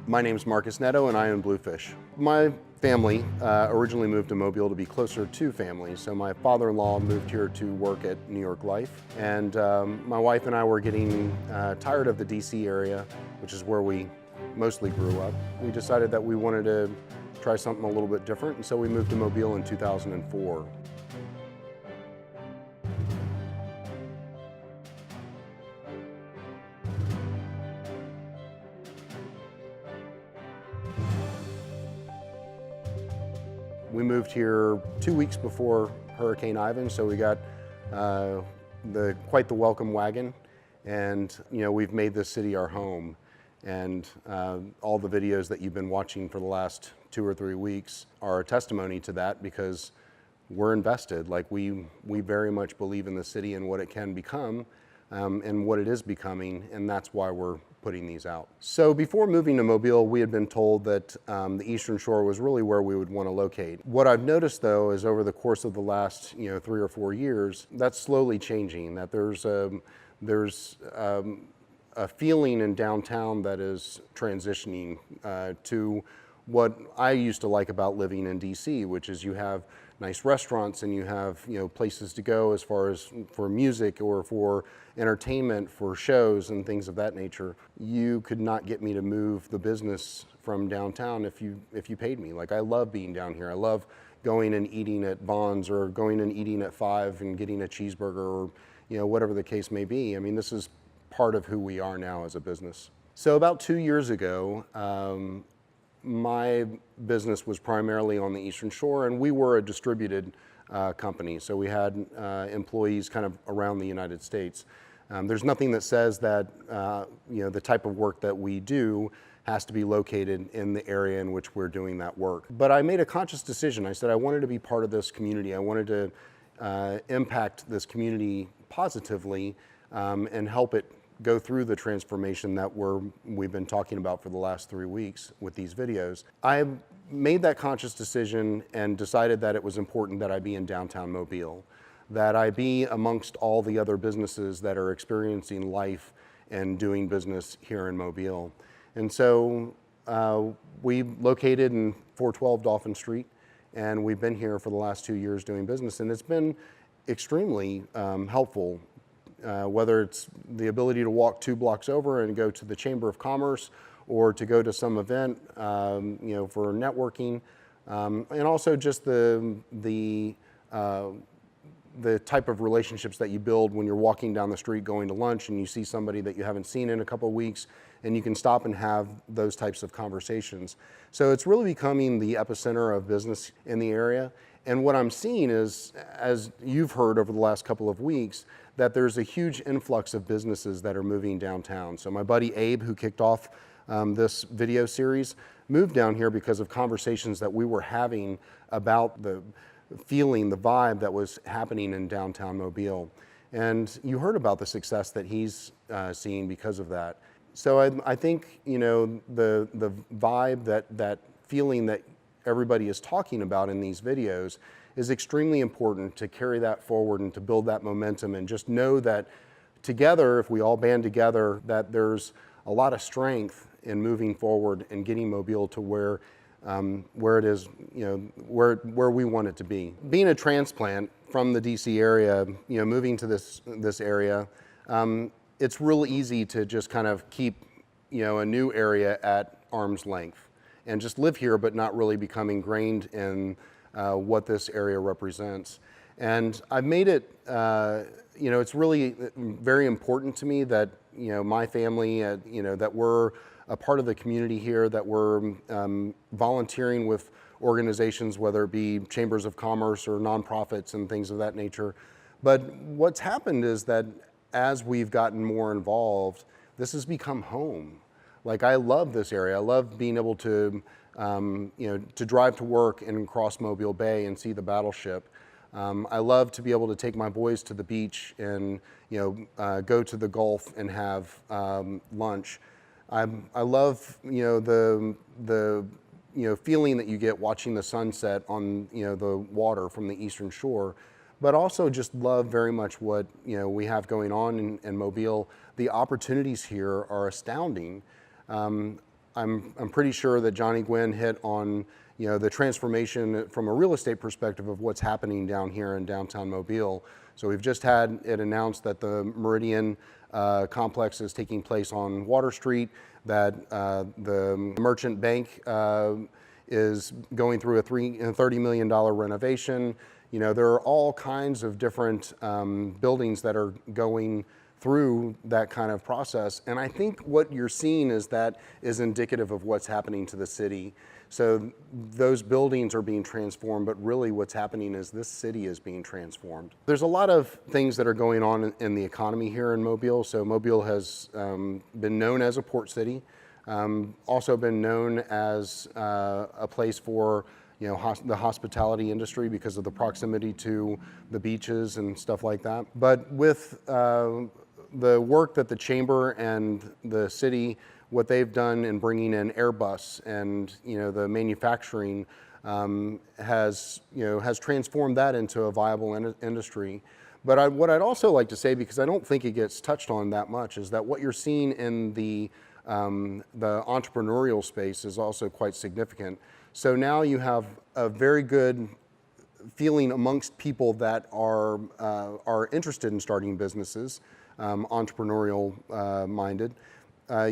My name's Marcus Neto and I own Bluefish. My family originally moved to Mobile to be closer to family. So my father-in-law moved here to work at New York Life. And my wife and I were getting tired of the DC area, which is where we mostly grew up. We decided that we wanted to try something a little bit different, and so we moved to Mobile in 2004. We moved here 2 weeks before Hurricane Ivan, so we got quite the welcome wagon, and we've made this city our home. And all the videos that you've been watching for the last 2 or 3 weeks are a testimony to that, because we're invested. Like we very much believe in the city and what it can become and what it is becoming, and that's why we're putting these out. So before moving to Mobile, we had been told that the Eastern Shore was really where we would want to locate. What I've noticed though is over the course of the last 3 or 4 years, that's slowly changing, that there's a feeling in downtown that is transitioning to what I used to like about living in DC, which is you have nice restaurants and you have places to go as far as for music or for entertainment, for shows and things of that nature. You could not get me to move the business from downtown if you paid me. Like, I love being down here. I love going and eating at Bonds or going and eating at Five and getting a cheeseburger or whatever the case may be. I mean, this is part of who we are now as a business. So about 2 years ago, my business was primarily on the Eastern Shore, and we were a distributed company. So we had employees kind of around the United States. There's nothing that says that the type of work that we do has to be located in the area in which we're doing that work. But I made a conscious decision. I said I wanted to be part of this community. I wanted to impact this community positively and help it go through the transformation that we've been talking about for the last 3 weeks with these videos. I made that conscious decision and decided that it was important that I be in downtown Mobile, that I be amongst all the other businesses that are experiencing life and doing business here in Mobile. And so we located in 412 Dolphin Street, and we've been here for the last 2 years doing business, and it's been extremely helpful. Whether it's the ability to walk 2 blocks over and go to the Chamber of Commerce, or to go to some event, for networking, and also just the type of relationships that you build when you're walking down the street going to lunch and you see somebody that you haven't seen in a couple of weeks, and you can stop and have those types of conversations. So it's really becoming the epicenter of business in the area. And what I'm seeing is, as you've heard over the last couple of weeks, that there's a huge influx of businesses that are moving downtown. So my buddy Abe, who kicked off this video series, moved down here because of conversations that we were having about the feeling, the vibe that was happening in downtown Mobile. And you heard about the success that he's seeing because of that. So I think the vibe, that feeling that everybody is talking about in these videos is extremely important to carry that forward and to build that momentum, and just know that together, if we all band together, that there's a lot of strength in moving forward and getting Mobile to where it is, where we want it to be. Being a transplant from the DC area, moving to this area, it's real easy to just kind of keep, a new area at arm's length and just live here, but not really become ingrained in what this area represents. And I've made it, it's really very important to me that, my family, that we're a part of the community here, that we're volunteering with organizations, whether it be chambers of commerce or nonprofits and things of that nature. But what's happened is that as we've gotten more involved, this has become home. Like, I love this area. I love being able to, to drive to work and cross Mobile Bay and see the battleship. I love to be able to take my boys to the beach and, go to the Gulf and have lunch. I love, the feeling that you get watching the sunset on, the water from the Eastern Shore, but also just love very much what, we have going on in Mobile. The opportunities here are astounding. I'm pretty sure that Johnny Gwynn hit on the transformation from a real estate perspective of what's happening down here in downtown Mobile. So we've just had it announced that the Meridian complex is taking place on Water Street, that the Merchant Bank is going through a $30 million renovation. There are all kinds of different buildings that are going through that kind of process. And I think what you're seeing is indicative of what's happening to the city. So those buildings are being transformed, but really what's happening is this city is being transformed. There's a lot of things that are going on in the economy here in Mobile. So Mobile has been known as a port city, also been known as a place for the hospitality industry because of the proximity to the beaches and stuff like that. But with the work that the chamber and the city, what they've done in bringing in Airbus and the manufacturing has transformed that into a viable industry. But what I'd also like to say, because I don't think it gets touched on that much, is that what you're seeing in the entrepreneurial space is also quite significant. So now you have a very good feeling amongst people that are interested in starting businesses, entrepreneurial minded.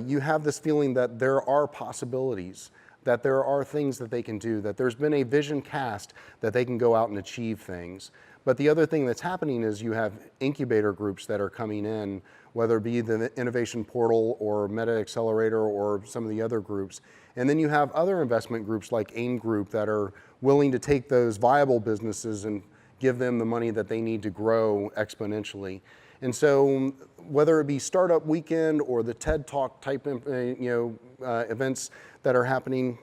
You have this feeling that there are possibilities, that there are things that they can do, that there's been a vision cast that they can go out and achieve things. But the other thing that's happening is you have incubator groups that are coming in, whether it be the Innovation Portal or Meta Accelerator or some of the other groups. And then you have other investment groups like AIM Group that are willing to take those viable businesses and give them the money that they need to grow exponentially. And so whether it be Startup Weekend or the TED Talk type events that are happening,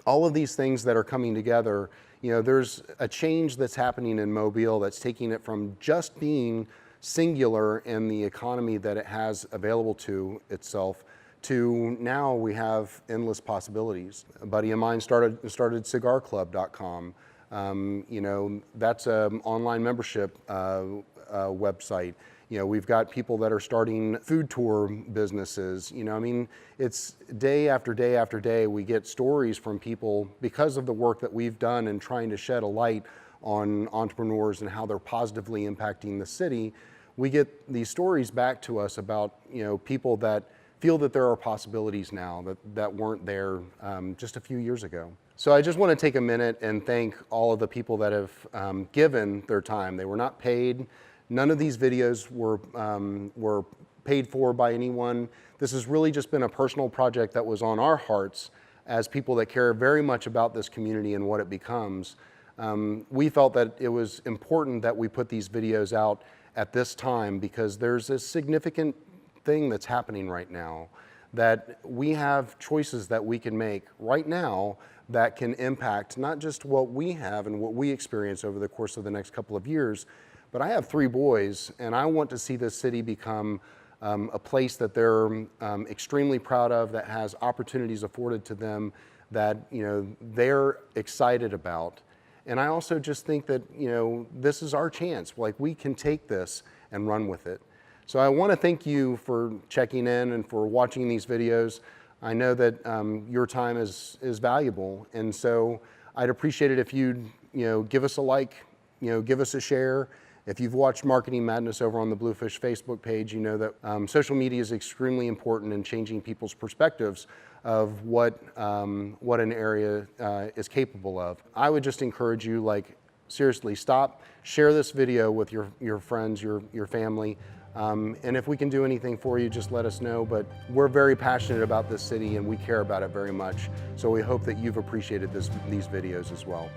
all of these things that are coming together, there's a change that's happening in Mobile that's taking it from just being singular in the economy that it has available to itself to now we have endless possibilities. A buddy of mine started cigarclub.com. That's an online membership website. We've got people that are starting food tour businesses. It's day after day after day, we get stories from people because of the work that we've done and trying to shed a light on entrepreneurs and how they're positively impacting the city. We get these stories back to us about, people that feel that there are possibilities now that weren't there just a few years ago. So I just want to take a minute and thank all of the people that have given their time. They were not paid. None of these videos were paid for by anyone. This has really just been a personal project that was on our hearts as people that care very much about this community and what it becomes. We felt that it was important that we put these videos out at this time because there's a significant thing that's happening right now, that we have choices that we can make right now that can impact not just what we have and what we experience over the course of the next couple of years, but I have 3 boys and I want to see this city become a place that they're extremely proud of, that has opportunities afforded to them that they're excited about. And I also just think that this is our chance. Like, we can take this and run with it. So I want to thank you for checking in and for watching these videos. I know that your time is valuable, and so I'd appreciate it if you'd give us a like, give us a share. If you've watched Marketing Madness over on the Bluefish Facebook page, you know that social media is extremely important in changing people's perspectives of what an area is capable of. I would just encourage you, seriously, stop, share this video with your friends, your family. And if we can do anything for you, just let us know. But we're very passionate about this city and we care about it very much. So we hope that you've appreciated these videos as well.